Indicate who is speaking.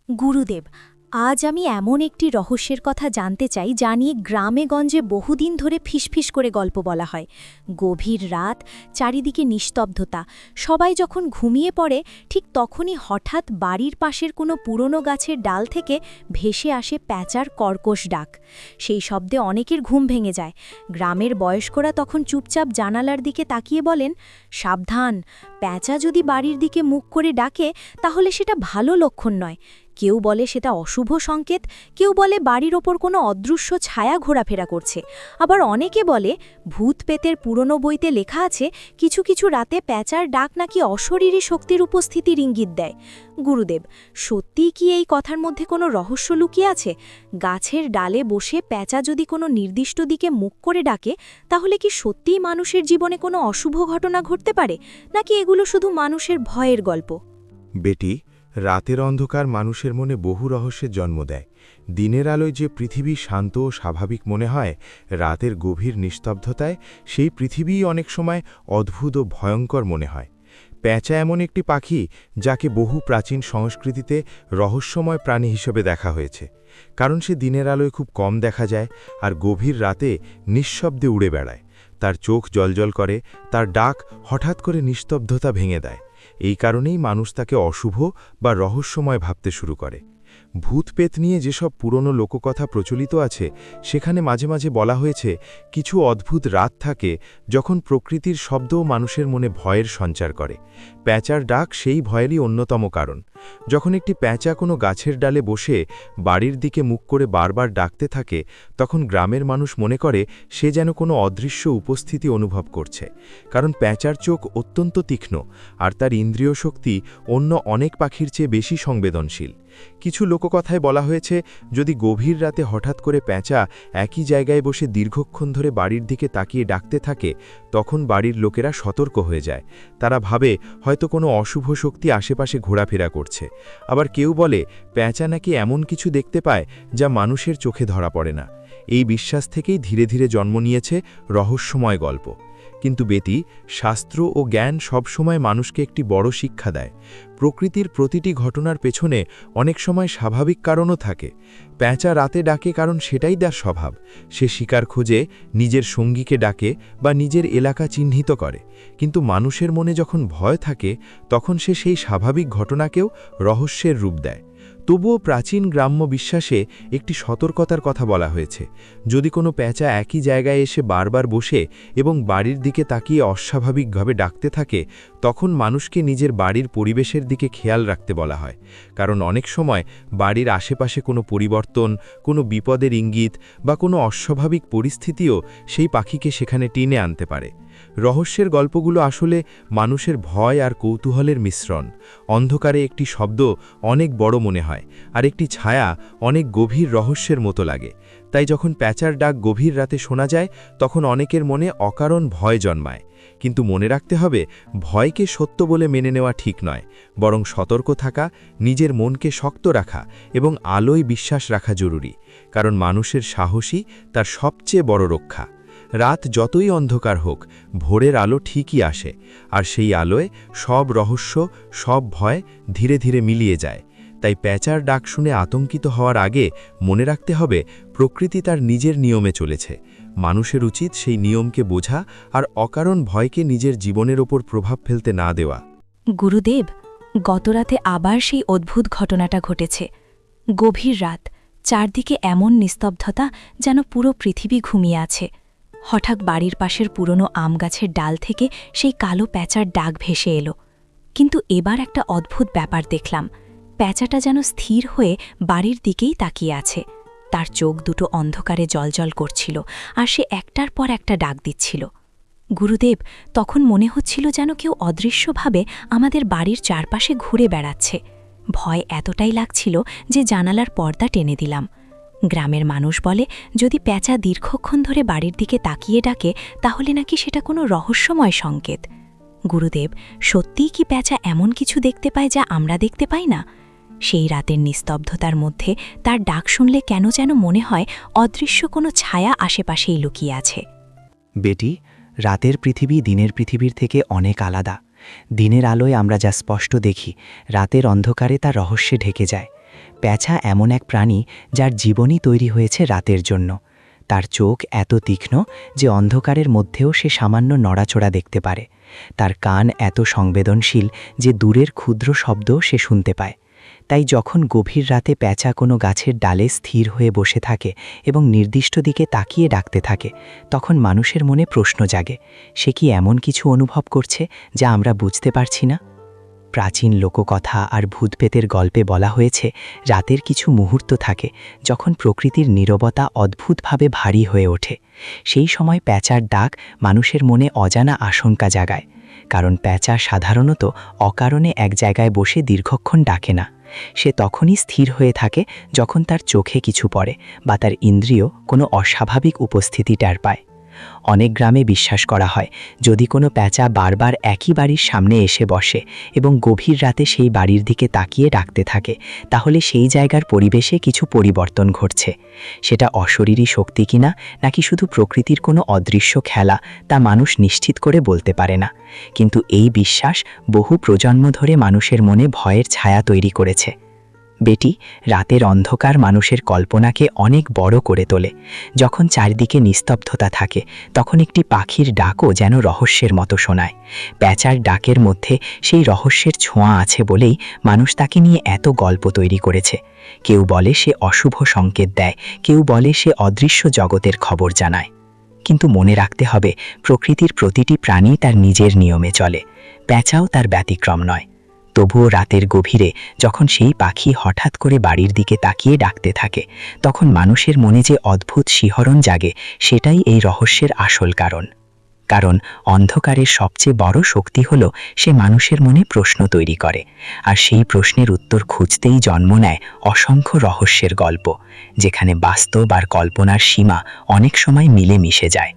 Speaker 1: গুরুদেব, আজ আমি এমন একটি রহস্যের কথা জানতে চাই যা নিয়ে গ্রামে গঞ্জে বহুদিন ধরে ফিসফিস করে গল্প বলা হয়। গভীর রাত, চারিদিকে নিস্তব্ধতা, সবাই যখন ঘুমিয়ে পড়ে ঠিক তখনই হঠাৎ বাড়ির পাশের কোনো পুরনো গাছের ডাল থেকে ভেসে আসে প্যাঁচার কর্কশ ডাক। সেই শব্দে অনেকের ঘুম ভেঙে যায়। গ্রামের বয়স্করা তখন চুপচাপ জানালার দিকে তাকিয়ে বলেন, সাবধান, প্যাঁচা যদি বাড়ির দিকে মুখ করে ডাকে তাহলে সেটা ভালো লক্ষণ নয়। কেউ বলে সেটা অশুভ সংকেত, কেউ বলে বাড়ির ওপর কোনো অদৃশ্য ছায়া ঘোরাফেরা করছে, আবার অনেকে বলে ভূত পেতের পুরনো বইতে লেখা আছে কিছু কিছু রাতে প্যাঁচার ডাক নাকি অশরীরী শক্তির উপস্থিতির ইঙ্গিত দেয়। গুরুদেব, সত্যিই কি এই কথার মধ্যে কোনো রহস্য লুকিয়ে আছে? গাছের ডালে বসে প্যাঁচা যদি কোনো নির্দিষ্ট দিকে মুখ করে ডাকে তাহলে কি সত্যিই মানুষের জীবনে কোনো অশুভ ঘটনা ঘটতে পারে, নাকি এগুলো শুধু মানুষের ভয়ের গল্প?
Speaker 2: বেটি, রাতের অন্ধকার মানুষের মনে বহু রহস্যের জন্ম দেয়। দিনের আলোয় যে পৃথিবী শান্ত ও স্বাভাবিক মনে হয়, রাতের গভীর নিস্তব্ধতায় সেই পৃথিবীই অনেক সময় অদ্ভুত ও ভয়ঙ্কর মনে হয়। প্যাঁচা এমন একটি পাখি যাকে বহু প্রাচীন সংস্কৃতিতে রহস্যময় প্রাণী হিসেবে দেখা হয়েছে, কারণ সে দিনের আলোয় খুব কম দেখা যায় আর গভীর রাতে নিঃশব্দে উড়ে বেড়ায়। তার চোখ জ্বলজ্বল করে, তার ডাক হঠাৎ করে নিস্তব্ধতা ভেঙে দেয়। এই কারণেই মানুষ তাকে অশুভ বা রহস্যময় ভাবতে শুরু করে। ভূতপেত নিয়ে যেসব পুরনো লোককথা প্রচলিত আছে, সেখানে মাঝে মাঝে বলা হয়েছে কিছু অদ্ভুত রাত থাকে যখন প্রকৃতির শব্দও মানুষের মনে ভয়ের সঞ্চার করে। প্যাঁচার ডাক সেই ভয়েরই অন্যতম কারণ। যখন একটি প্যাঁচা কোনো গাছের ডালে বসে বাড়ির দিকে মুখ করে বারবার ডাকতে থাকে, তখন গ্রামের মানুষ মনে করে সে যেন কোনো অদৃশ্য উপস্থিতি অনুভব করছে, কারণ প্যাঁচার চোখ অত্যন্ত তীক্ষ্ণ আর তার ইন্দ্রিয় শক্তি অন্য অনেক পাখির চেয়ে বেশি সংবেদনশীল। কিছু লোককথায় বলা হয়েছে যদি গভীর রাতে হঠাৎ করে প্যাঁচা একই জায়গায় বসে দীর্ঘক্ষণ ধরে বাড়ির দিকে তাকিয়ে ডাকতে থাকে, তখন বাড়ির লোকেরা সতর্ক হয়ে যায়। তারা ভাবে হয়তো কোনো অশুভ শক্তি আশেপাশে ঘোরাফেরা করছে। আবার কেউ বলে প্যাঁচা নাকি এমন কিছু দেখতে পায় যা মানুষের চোখে ধরা পড়ে না। এই বিশ্বাস থেকেই ধীরে ধীরে জন্ম নিয়েছে রহস্যময় গল্প। কিন্তু বেটি, শাস্ত্র ও জ্ঞান সবসময় মানুষকে একটি বড় শিক্ষা দেয়। প্রকৃতির প্রতিটি ঘটনার পেছনে অনেক সময় স্বাভাবিক কারণও থাকে। প্যাঁচা রাতে ডাকে কারণ সেটাই তার স্বভাব। সে শিকার খোঁজে, নিজের সঙ্গীকে ডাকে বা নিজের এলাকা চিহ্নিত করে। কিন্তু মানুষের মনে যখন ভয় থাকে, তখন সে সেই স্বাভাবিক ঘটনাকেও রহস্যের রূপ দেয়। তবুও প্রাচীন গ্রাম্য বিশ্বাসে একটি সতর্কতার কথা বলা হয়েছে। যদি কোনো প্যাঁচা একই জায়গায় এসে বারবার বসে এবং বাড়ির দিকে তাকিয়ে অস্বাভাবিকভাবে ডাকতে থাকে, তখন মানুষকে নিজের বাড়ির পরিবেশের দিকে খেয়াল রাখতে বলা হয়। কারণ অনেক সময় বাড়ির আশেপাশে কোনো পরিবর্তন, কোনো বিপদের ইঙ্গিত বা কোনো অস্বাভাবিক পরিস্থিতিও সেই পাখিকে সেখানে টেনে আনতে পারে। রহস্যের গল্পগুলো আসলে মানুষের ভয় আর কৌতূহলের মিশ্রণ। অন্ধকারে একটি শব্দ অনেক বড় মনে হয়, আর একটি ছায়া অনেক গভীর রহস্যের মতো লাগে। তাই যখন প্যাঁচার ডাক গভীর রাতে শোনা যায়, তখন অনেকের মনে অকারণ ভয় জন্মায়। কিন্তু মনে রাখতে হবে, ভয়কে সত্য বলে মেনে নেওয়া ঠিক নয়, বরং সতর্ক থাকা, নিজের মনকে শক্ত রাখা এবং আলোয় বিশ্বাস রাখা জরুরি। কারণ মানুষের সাহসই তার সবচেয়ে বড় রক্ষা। রাত যতই অন্ধকার হোক, ভোরের আলো ঠিকই আসে, আর সেই আলোয় সব রহস্য, সব ভয় ধীরে ধীরে মিলিয়ে যায়। তাই প্যাঁচার ডাক শুনে আতঙ্কিত হওয়ার আগে মনে রাখতে হবে প্রকৃতি তার নিজের নিয়মে চলেছে। মানুষের উচিত সেই নিয়মকে বোঝা আর অকারণ ভয়কে নিজের জীবনের ওপর প্রভাব ফেলতে না দেওয়া।
Speaker 1: গুরুদেব, গতরাতে আবার সেই অদ্ভুত ঘটনাটা ঘটেছে। গভীর রাত, চারদিকে এমন নিস্তব্ধতা যেন পুরো পৃথিবী ঘুমিয়ে আছে। হঠাৎ বাড়ির পাশের পুরনো আম গাছের ডাল থেকে সেই কালো প্যাঁচার ডাক ভেসে এলো। কিন্তু এবার একটা অদ্ভুত ব্যাপার দেখলাম। প্যাঁচাটা যেন স্থির হয়ে বাড়ির দিকেই তাকিয়ে আছে। তার চোখ দুটো অন্ধকারে জ্বলজ্বল করছিল আর সে একটার পর একটা ডাক দিচ্ছিল। গুরুদেব, তখন মনে হচ্ছিল যেন কেউ অদৃশ্যভাবে আমাদের বাড়ির চারপাশে ঘুরে বেড়াচ্ছে। ভয় এতটাই লাগছিল যে জানালার পর্দা টেনে দিলাম। গ্রামের মানুষ বলে যদি প্যাঁচা দীর্ঘক্ষণ ধরে বাড়ির দিকে তাকিয়ে ডাকে তাহলে নাকি সেটা কোনো রহস্যময় সংকেত। গুরুদেব, সত্যিই কি প্যাঁচা এমন কিছু দেখতে পায় যা আমরা দেখতে পাই না? সেই রাতের নিস্তব্ধতার মধ্যে তার ডাক শুনলে কেন যেন মনে হয় অদৃশ্য কোনো ছায়া আশেপাশেই লুকিয়ে আছে।
Speaker 3: বেটি, রাতের পৃথিবী দিনের পৃথিবীর থেকে অনেক আলাদা। দিনের আলোয় আমরা যা স্পষ্ট দেখি, রাতের অন্ধকারে তা রহস্যে ঢেকে যায়। প্যাঁচা এমন এক প্রাণী যার জীবনই তৈরি হয়েছে রাতের জন্য। তার চোখ এত তীক্ষ্ণ যে অন্ধকারের মধ্যেও সে সামান্য নড়াচড়া দেখতে পারে। তার কান এত সংবেদনশীল যে দূরের ক্ষুদ্র শব্দও সে শুনতে পায়। তাই যখন গভীর রাতে প্যাঁচা কোনো গাছের ডালে স্থির হয়ে বসে থাকে এবং নির্দিষ্ট দিকে তাকিয়ে ডাকতে থাকে, তখন মানুষের মনে প্রশ্ন জাগে, সে কি এমন কিছু অনুভব করছে যা আমরা বুঝতে পারছি না? প্রাচীন লোককথা আর ভূতপ্রেতের গল্পে বলা হয়েছে, রাতের কিছু মুহূর্ত থাকে যখন প্রকৃতির নীরবতা অদ্ভুতভাবে ভারী হয়ে ওঠে। সেই সময় প্যাঁচার ডাক মানুষের মনে অজানা আশঙ্কা জাগায়। কারণ প্যাঁচা সাধারণত অকারণে এক জায়গায় বসে দীর্ঘক্ষণ ডাকে না। সে তখনই স্থির হয়ে থাকে যখন তার চোখে কিছু পড়ে বা তার ইন্দ্রিয় কোনো অস্বাভাবিক উপস্থিতি টের পায়। অনেক গ্রামে বিশ্বাস করা হয়, যদি কোনো প্যাঁচা বারবার একই বাড়ির সামনে এসে বসে এবং গভীর রাতে সেই বাড়ির দিকে তাকিয়ে ডাকতে থাকে, তাহলে সেই জায়গার পরিবেশে কিছু পরিবর্তন ঘটছে। সেটা অশরীরী শক্তি কিনা নাকি শুধু প্রকৃতির কোনো অদৃশ্য খেলা, তা মানুষ নিশ্চিত করে বলতে পারে না। কিন্তু এই বিশ্বাস বহু প্রজন্ম ধরে মানুষের মনে ভয়ের ছায়া তৈরি করেছে। বেটি, রাতের অন্ধকার মানুষের কল্পনাকে অনেক বড় করে তোলে। যখন চারদিকে নিস্তব্ধতা থাকে, তখন একটি পাখির ডাকও যেন রহস্যের মতো শোনায়। প্যাঁচার ডাকের মধ্যে সেই রহস্যের ছোঁয়া আছে বলেই মানুষ তাকে নিয়ে এত গল্প তৈরি করেছে। কেউ বলে সে অশুভ সংকেত দেয়, কেউ বলে সে অদৃশ্য জগতের খবর জানায়। কিন্তু মনে রাখতে হবে, প্রকৃতির প্রতিটি প্রাণী তার নিজের নিয়মে চলে। প্যাঁচাও তার ব্যতিক্রম নয়। তবুও রাতের গভীরে যখন সেই পাখি হঠাৎ করে বাড়ির দিকে তাকিয়ে ডাকতে থাকে, তখন মানুষের মনে যে অদ্ভুত শিহরণ জাগে, সেটাই এই রহস্যের আসল কারণ। কারণ অন্ধকারের সবচেয়ে বড় শক্তি হল সে মানুষের মনে প্রশ্ন তৈরি করে, আর সেই প্রশ্নের উত্তর খুঁজতেই জন্ম নেয় অসংখ্য রহস্যের গল্প, যেখানে বাস্তব আর কল্পনার সীমা অনেক সময় মিলে মিশে যায়।